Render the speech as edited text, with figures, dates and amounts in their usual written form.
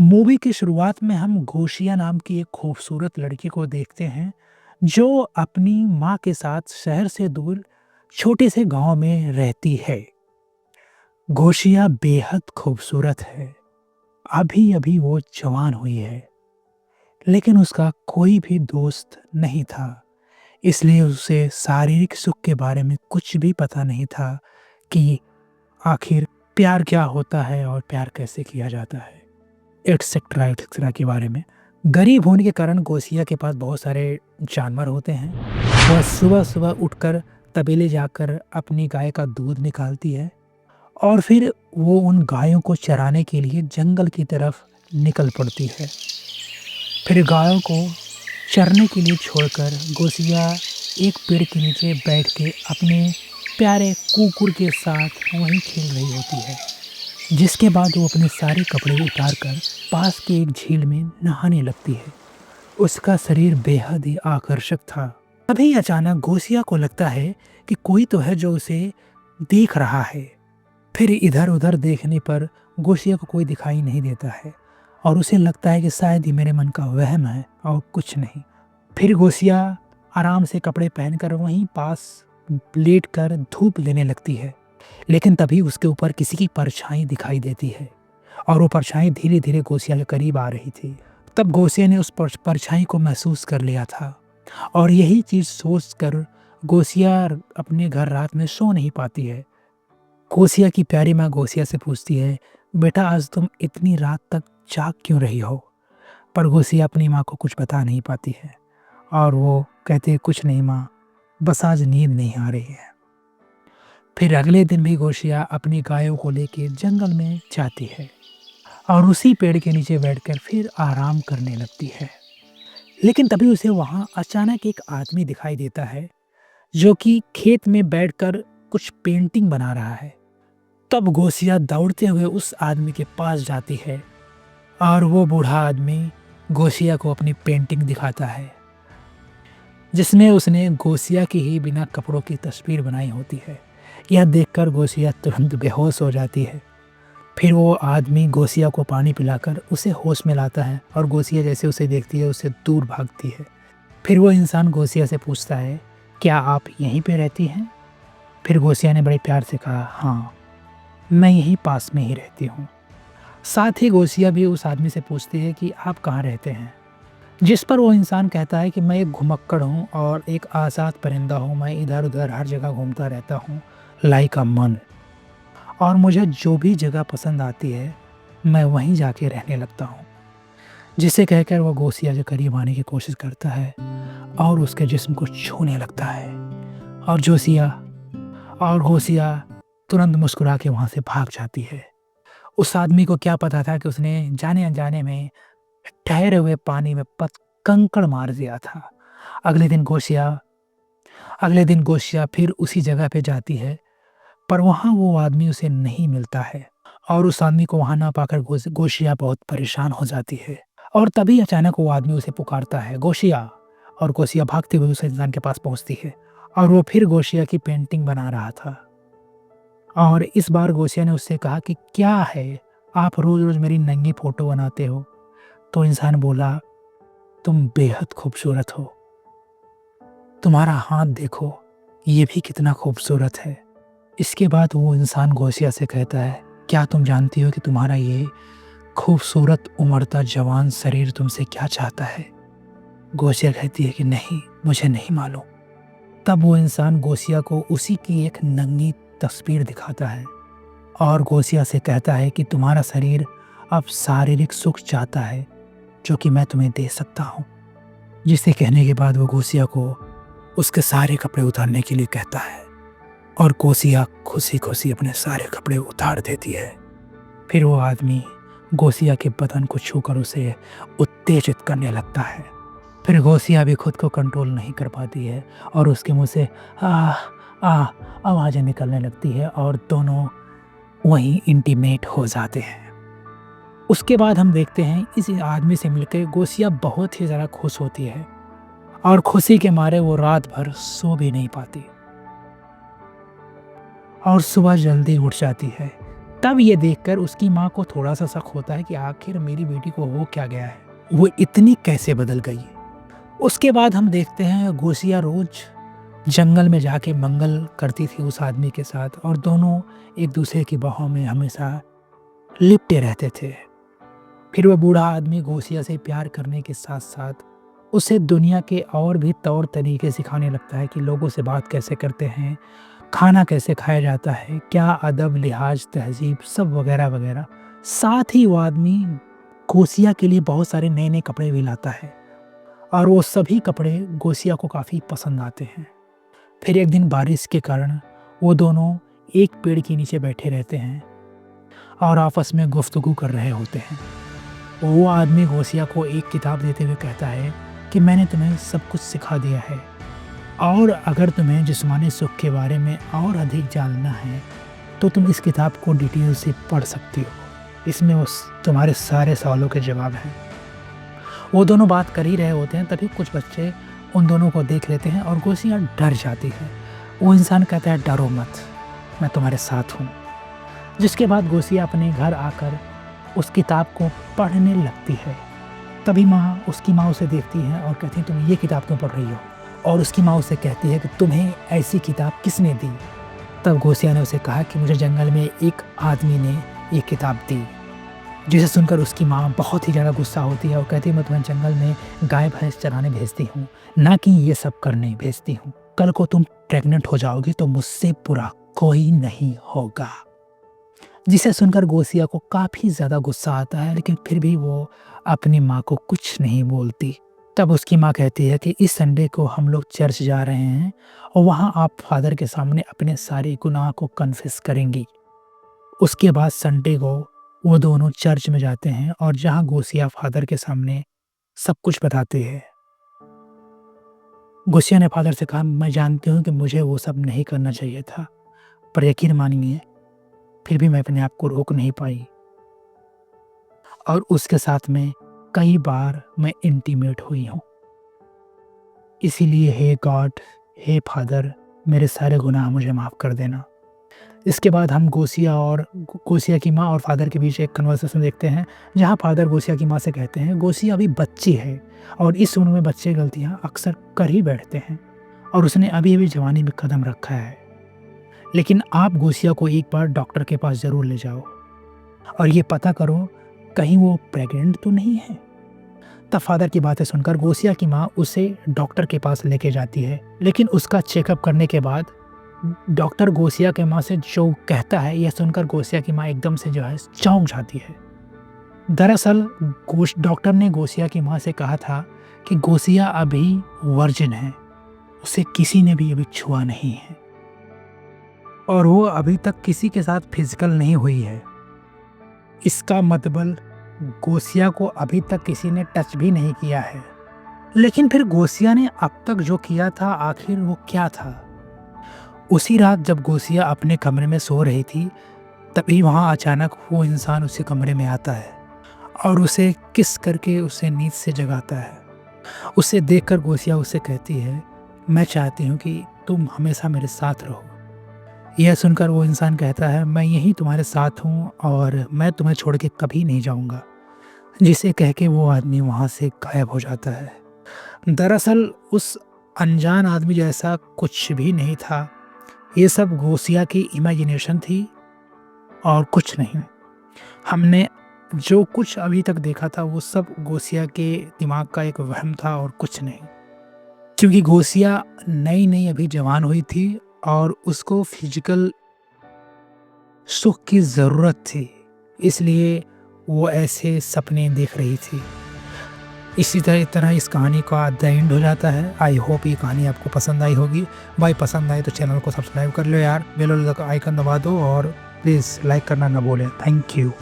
Movie की शुरुआत में हम गोशिया नाम की एक खूबसूरत लड़की को देखते हैं, जो अपनी माँ के साथ शहर से दूर छोटे से गांव में रहती है। गोशिया बेहद खूबसूरत है। अभी-अभी वो जवान हुई है, लेकिन उसका कोई भी दोस्त नहीं था। इसलिए उसे शारीरिक सुख के बारे में कुछ भी पता नहीं था कि आखिर प्यार क्या होता है और प्यार कैसे किया जाता है, एटसेट्रा के बारे में। गरीब होने के कारण गोसिया के पास बहुत सारे जानवर होते हैं। वह सुबह-सुबह उठकर तबेले जाकर अपनी गाय का दूध निकालती है और फिर वो उन गायों को चराने के लिए जंगल की तरफ निकल पड़ती है। फिर गायों को चरने के लिए छोड़कर गोसिया एक पेड़ के नीचे बैठ के अपने प्यारे कुकुर के साथ वहीं खेल रही होती है। जिसके बाद वो अपने सारे कपड़े उतार कर पास के एक झील में नहाने लगती है। उसका शरीर बेहद ही आकर्षक था। तभी अचानक गोसिया को लगता है कि कोई तो है जो उसे देख रहा है। फिर इधर-उधर देखने पर गोसिया को कोई दिखाई नहीं देता है और उसे लगता है कि शायद ये मेरे मन का वहम है और कुछ नहीं। फिर गोसिया आराम से कपड़े पहनकर वहीं पास लेटकर धूप लेने लगती है। लेकिन तभी उसके ऊपर किसी की परछाई दिखाई देती है और वो परछाई धीरे-धीरे गोसिया के करीब आ रही थी। तब गोसिया ने उस परछाई को महसूस कर लिया था और यही चीज़ सोचकर गोसिया अपने घर रात में सो नहीं पाती है। गोसिया की प्यारी माँ गोसिया से पूछती है, बेटा आज तुम इतनी रात तक जाग क्यों रही हो? पर गोसिया अपनी माँ को कुछ बता नहीं पाती है और वो कहती है, कुछ नहीं माँ, बस आज नींद नहीं आ रही है। फिर अगले दिन भी गोसिया अपनी गायों को लेके जंगल में जाती है और उसी पेड़ के नीचे बैठकर फिर आराम करने लगती है। लेकिन तभी उसे वहाँ अचानक एक आदमी दिखाई देता है, जो कि खेत में बैठकर कुछ पेंटिंग बना रहा है। तब गोसिया दौड़ते हुए उस आदमी के पास जाती है और वो बूढ़ा आदमी गोसिया को अपनी पेंटिंग दिखाता है, जिसमें उसने गोसिया की ही बिना कपड़ों की तस्वीर बनाई होती है। यह देखकर गोसिया तुरंत बेहोश हो जाती है। फिर वो आदमी गोसिया को पानी पिलाकर उसे होश में लाता है और गोसिया जैसे उसे देखती है उससे दूर भागती है। फिर वो इंसान गोसिया से पूछता है, क्या आप यहीं पे रहती हैं? फिर गोसिया ने बड़े प्यार से कहा, हाँ, मैं यहीं पास में ही रहती हूँ। साथ ही गोसिया भी उस आदमी से पूछती है कि आप कहाँ रहते हैं? जिस पर वो इंसान कहता है कि मैं एक घुमक्कड़ हूँ और एक आज़ाद परिंदा हूँ। मैं इधर-उधर हर जगह घूमता रहता हूँ लाइक अ मन, और मुझे जो भी जगह पसंद आती है मैं वहीं जाके रहने लगता हूँ। जिसे कहकर वो गोसिया के करीब आने की कोशिश करता है और उसके जिस्म को छूने लगता है और गोसिया तुरंत मुस्कुरा के वहाँ से भाग जाती है। उस आदमी को क्या पता था कि उसने जाने-अनजाने में ठहरे हुए पानी में कंकड़ मार दिया था। अगले दिन गोसिया फिर उसी जगह पे जाती है, पर वहाँ वो आदमी उसे नहीं मिलता है और उस आदमी को वहाँ ना पाकर गोसिया बहुत परेशान हो जाती है। और तभी अचानक वो आदमी उसे पुकारता है, गोसिया! और गोसिया भागते हुए उस इंसान के पास पहुँचती है और वो फिर गोसिया की पेंटिंग बना रहा था। और इस बार गोसिया ने उससे कहा कि क्या है, आप रोज़-रोज़ मेरी नंगी फ़ोटो बनाते हो? तो इंसान बोला, तुम बेहद खूबसूरत हो। तुम्हारा हाथ देखो, ये भी कितना खूबसूरत है। इसके बाद वो इंसान गोसिया से कहता है, क्या तुम जानती हो कि तुम्हारा ये खूबसूरत उमड़ता जवान शरीर तुमसे क्या चाहता है? गोसिया कहती है कि नहीं, मुझे नहीं मालूम। तब वो इंसान गोसिया को उसी की एक नंगी तस्वीर दिखाता है और गोसिया से कहता है कि तुम्हारा शरीर अब शारीरिक सुख चाहता है, जो कि मैं तुम्हें दे सकता हूँ। जिसे कहने के बाद वो गोसिया को उसके सारे कपड़े उतारने के लिए कहता है और गोसिया खुशी-खुशी अपने सारे कपड़े उतार देती है। फिर वो आदमी गोसिया के बदन को छूकर उसे उत्तेजित करने लगता है। फिर गोसिया भी खुद को कंट्रोल नहीं कर पाती है और उसके मुँह से आह! आह! आवाज़ें निकलने लगती है और दोनों वहीं इंटीमेट हो जाते हैं। उसके बाद हम देखते हैं इस आदमी से मिलकर गोसिया बहुत ही ज़्यादा खुश होती है और खुशी के मारे वो रात भर सो भी नहीं पाती और सुबह जल्दी उठ जाती है। तब ये देखकर उसकी माँ को थोड़ा-सा शक होता है कि आखिर मेरी बेटी को हो क्या गया है? वो इतनी कैसे बदल गई? उसके बाद हम देखते हैं गोसिया रोज़ जंगल में जाके मंगल करती थी उस आदमी के साथ और दोनों एक-दूसरे की बाहों में हमेशा लिपटे रहते थे। फिर वो बूढ़ा आदमी गोसिया से प्यार करने के साथ-साथ उसे दुनिया के और भी तौर तरीके सिखाने लगता है कि लोगों से बात कैसे करते हैं, खाना कैसे खाया जाता है, क्या अदब, लिहाज़, तहज़ीब सब वगैरह-वगैरह। साथ ही वो आदमी गोसिया के लिए बहुत सारे नए-नए कपड़े भी लाता है और वो सभी कपड़े गोसिया को काफ़ी पसंद आते हैं। फिर एक दिन बारिश के कारण वो दोनों एक पेड़ के नीचे बैठे रहते हैं और आपस में गुफ्तगू कर रहे होते हैं। वो आदमी गोसिया को एक किताब देते हुए कहता है कि मैंने तुम्हें सब कुछ सिखा दिया है और अगर तुम्हें जिस्मानी सुख के बारे में और अधिक जानना है तो तुम इस किताब को डिटेल से पढ़ सकती हो। इसमें उस तुम्हारे सारे सवालों के जवाब हैं। वो दोनों बात कर ही रहे होते हैं तभी कुछ बच्चे उन दोनों को देख लेते हैं और गोसिया डर जाती है। वो इंसान कहता है डरो मत, मैं तुम्हारे साथ हूँ। जिसके बाद गोसिया अपने घर आकर उस किताब को पढ़ने लगती है। तभी उसकी माँ उसे देखती है और कहती है तुम ये किताब क्यों पढ़ रही हो? और उसकी माँ उसे कहती है कि तुम्हें ऐसी किताब किसने दी? तब गोसिया ने उसे कहा कि मुझे जंगल में एक आदमी ने ये किताब दी। जिसे सुनकर उसकी माँ बहुत ही ज़्यादा गुस्सा होती है और कहती है मैं तुम्हें जंगल में गाय भैंस चराने भेजती हूँ, ना कि ये सब करने भेजती हूँ। कल को तुम प्रेग्नेंट हो जाओगी तो मुझसे बुरा कोई नहीं होगा। जिसे सुनकर गोसिया को काफ़ी ज़्यादा गुस्सा आता है लेकिन फिर भी वो अपनी माँ को कुछ नहीं बोलती। तब उसकी माँ कहती है कि इस संडे को हम लोग चर्च जा रहे हैं और वहाँ आप फादर के सामने अपने सारे गुनाह को कन्फेस करेंगी। उसके बाद संडे को वो दोनों चर्च में जाते हैं और जहाँ गोसिया फादर के सामने सब कुछ बताती है। गोसिया ने फादर से कहा मैं जानती हूँ कि मुझे वो सब नहीं करना चाहिए था, पर यकीन मानिए फिर भी मैं अपने आप को रोक नहीं पाई और उसके साथ में कई बार मैं इंटीमेट हुई हूँ। इसीलिए हे गॉड, हे फादर, मेरे सारे गुनाह मुझे माफ़ कर देना। इसके बाद हम गोसिया की माँ और फादर के बीच एक कन्वर्सेशन देखते हैं जहाँ फादर गोसिया की माँ से कहते हैं गोसिया अभी बच्ची है और इस उम्र में बच्चे गलतियाँ अक्सर कर ही बैठते हैं और उसने अभी अभी जवानी में कदम रखा है, लेकिन आप गोसिया को एक बार डॉक्टर के पास ज़रूर ले जाओ और ये पता करो कहीं वो प्रेग्नेंट तो नहीं है। तब फादर की बातें सुनकर गोसिया की माँ उसे डॉक्टर के पास लेके जाती है, लेकिन उसका चेकअप करने के बाद डॉक्टर गोसिया के माँ से जो कहता है यह सुनकर गोसिया की माँ एकदम से जो है चौंक जाती है। दरअसल डॉक्टर ने गोसिया की माँ से कहा था कि गोसिया अभी वर्जिन है, उसे किसी ने भी अभी छुआ नहीं है और वो अभी तक किसी के साथ फिजिकल नहीं हुई है। इसका मतलब गोसिया को अभी तक किसी ने टच भी नहीं किया है। लेकिन फिर गोसिया ने अब तक जो किया था आखिर वो क्या था? उसी रात जब गोसिया अपने कमरे में सो रही थी तभी वहाँ अचानक वो इंसान उसी कमरे में आता है और उसे किस करके उसे नींद से जगाता है। उसे देखकर गोसिया उसे कहती है मैं चाहती हूँ कि तुम हमेशा मेरे साथ रहो। यह सुनकर वो इंसान कहता है मैं यहीं तुम्हारे साथ हूँ और मैं तुम्हें छोड़ के कभी नहीं जाऊँगा। जिसे कह के वो आदमी वहाँ से गायब हो जाता है। दरअसल उस अनजान आदमी जैसा कुछ भी नहीं था, ये सब गोसिया की इमेजिनेशन थी और कुछ नहीं। हमने जो कुछ अभी तक देखा था वो सब गोसिया के दिमाग का एक वहम था और कुछ नहीं, क्योंकि गोसिया नई नई अभी जवान हुई थी और उसको फिजिकल सुख की ज़रूरत थी, इसलिए वो ऐसे सपने देख रही थी। इसी तरह इस कहानी का द एंड हो जाता है। आई होप ये कहानी आपको पसंद आई होगी। भाई पसंद आए तो चैनल को सब्सक्राइब कर लो यार, बेल आइकन दबा दो और प्लीज़ लाइक करना ना भूलें। Thank you.